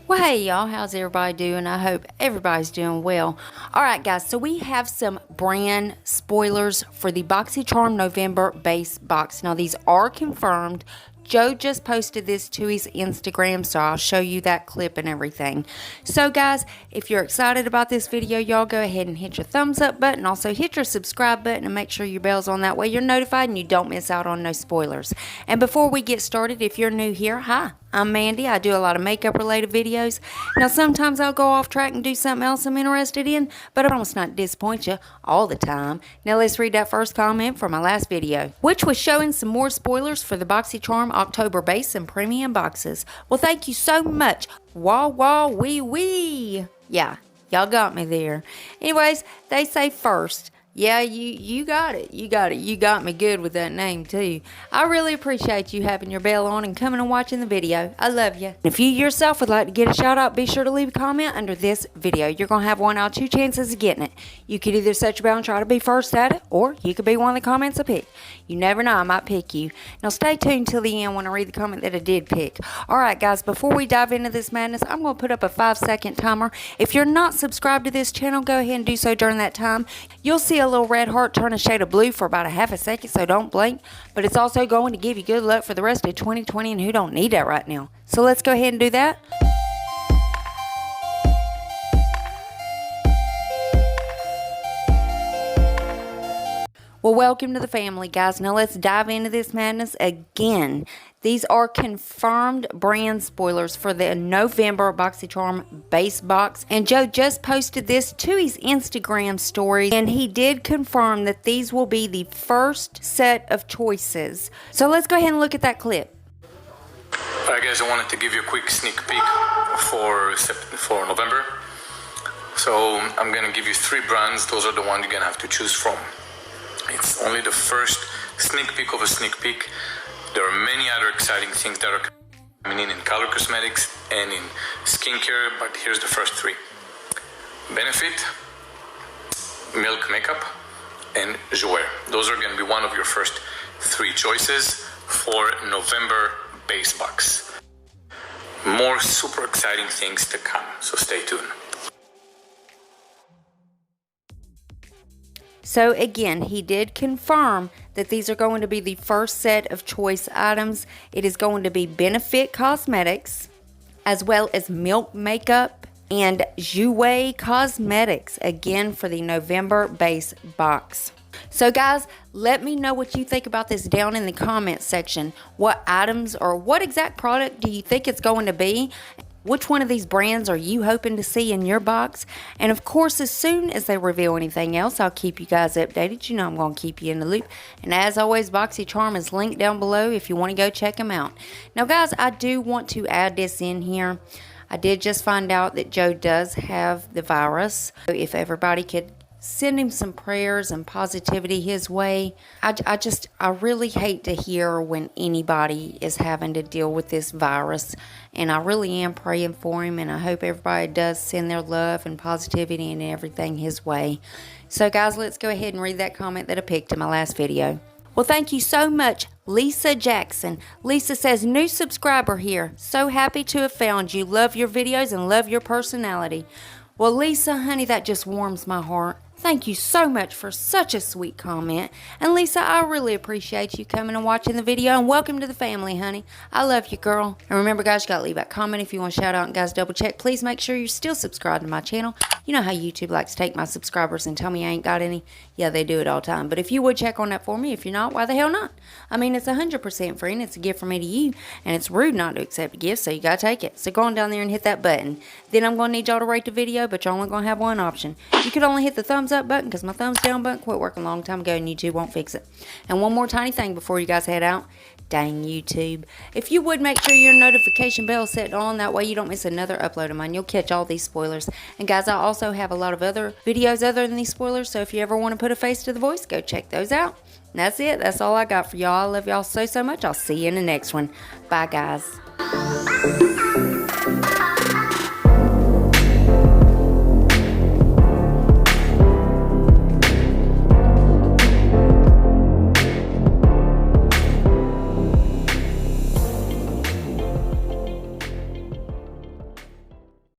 Well, hey y'all, how's everybody doing? I hope everybody's doing well. Alright guys, so we have some brand spoilers for the BoxyCharm November base box. Now these are confirmed. Joe just posted this to his Instagram, so I'll show you that clip and everything. So guys, if you're excited about this video, y'all go ahead and hit your thumbs up button. Also hit your subscribe button and make sure your bell's on. That way you're notified and you don't miss out on no spoilers. And before we get started, if you're new here, hi, I'm Mandy. I do a lot of makeup related videos. Now sometimes I'll go off track and do something else I'm interested in, but I promise not to disappoint you all the time. Now let's read that first comment from my last video, which was showing some more spoilers for the BoxyCharm October base and premium boxes. Well, thank you so much. Wah wah wee wee. Yeah, y'all got me there. Anyways, they say first. Yeah, you got it. You got it. You got me good with that name, too. I really appreciate you having your bell on and coming and watching the video. I love you. If you yourself would like to get a shout out, be sure to leave a comment under this video. You're going to have 1 out of 2 chances of getting it. You could either set your bell and try to be first at it, or you could be one of the comments I pick. You never know, I might pick you. Now stay tuned till the end when I read the comment that I did pick. Alright guys, before we dive into this madness, I'm going to put up a 5-second timer. If you're not subscribed to this channel, go ahead and do so during that time. You'll see a little red heart turn a shade of blue for about a half a second, so don't blink. But it's also going to give you good luck for the rest of 2020, and who don't need that right now? So let's go ahead and do that. Well, welcome to the family, guys. Now let's dive into this madness again. These are confirmed brand spoilers for the November BoxyCharm base box. And Joe just posted this to his Instagram story, and he did confirm that these will be the first set of choices. So let's go ahead and look at that clip. Alright guys, I wanted to give you a quick sneak peek for November. So I'm going to give you 3 brands. Those are the ones you're going to have to choose from. It's only the first sneak peek of a sneak peek. There are many other exciting things that are coming in color cosmetics and in skincare, but here's the first 3. Benefit, Milk Makeup, and Jouer. Those are going to be one of your first 3 choices for November base box. More super exciting things to come, so stay tuned. So again, he did confirm that these are going to be the first set of choice items. It is going to be Benefit Cosmetics, as well as Milk Makeup and Jouer Cosmetics, again for the November base box. So guys, let me know what you think about this down in the comments section. What items or what exact product do you think it's going to be? Which one of these brands are you hoping to see in your box? And of course, as soon as they reveal anything else, I'll keep you guys updated. You know I'm going to keep you in the loop. And as always, BoxyCharm is linked down below if you want to go check them out. Now guys, I do want to add this in here. I did just find out that Joe does have the virus. If everybody could send him some prayers and positivity his way. I really hate to hear when anybody is having to deal with this virus, and I really am praying for him, and I hope everybody does send their love and positivity and everything his way. So guys, let's go ahead and read that comment that I picked in my last video. Well, thank you so much, Lisa Jackson. Lisa says, new subscriber here. So happy to have found you. Love your videos and love your personality. Well, Lisa, honey, that just warms my heart. Thank you so much for such a sweet comment. And Lisa, I really appreciate you coming and watching the video. And welcome to the family, honey. I love you, girl. And remember, guys, you got to leave that comment if you want to shout out. And guys, double check. Please make sure you're still subscribed to my channel. You know how YouTube likes to take my subscribers and tell me I ain't got any? Yeah, they do it all the time. But if you would check on that for me, if you're not, why the hell not? I mean, it's 100% free and it's a gift from me to you. And it's rude not to accept a gift, so you got to take it. So go on down there and hit that button. Then I'm going to need y'all to rate the video, but you're only going to have one option. You could only hit the thumbs up button because my thumbs down button quit working a long time ago and YouTube won't fix it. And one more tiny thing before you guys head out. Dang YouTube. If you would make sure your notification bell is set on, that way you don't miss another upload of mine. You'll catch all these spoilers. And guys, I also have a lot of other videos other than these spoilers, so if you ever want to put a face to the voice, go check those out. And that's it. That's all I got for y'all. I love y'all so much. I'll see you in the next one. Bye, guys.